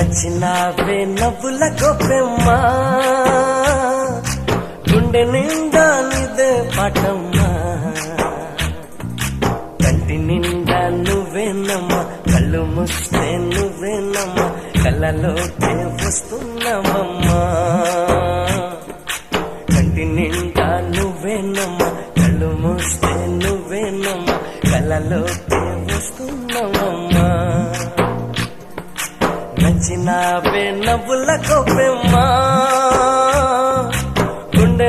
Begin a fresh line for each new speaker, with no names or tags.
నచ్చినావే నవ్వుల గొప్పెమ్మా గుండె నిండా నీదే పాటమ్మా కంటి నిండా నువ్వేనమ్మా కళ్ళు మూస్తే నువ్వేనమ్మా కళ్ళలోకే వస్తున్నావమ్మా కంటి నిండా నువ్వేనమ్మా కళ్ళు మూస్తే నువ్వేనమ్మా కళ్ళలోకే వస్తున్నావమ్మా నచ్చినావే నవ్వుల గొప్పెమ్మా గుండె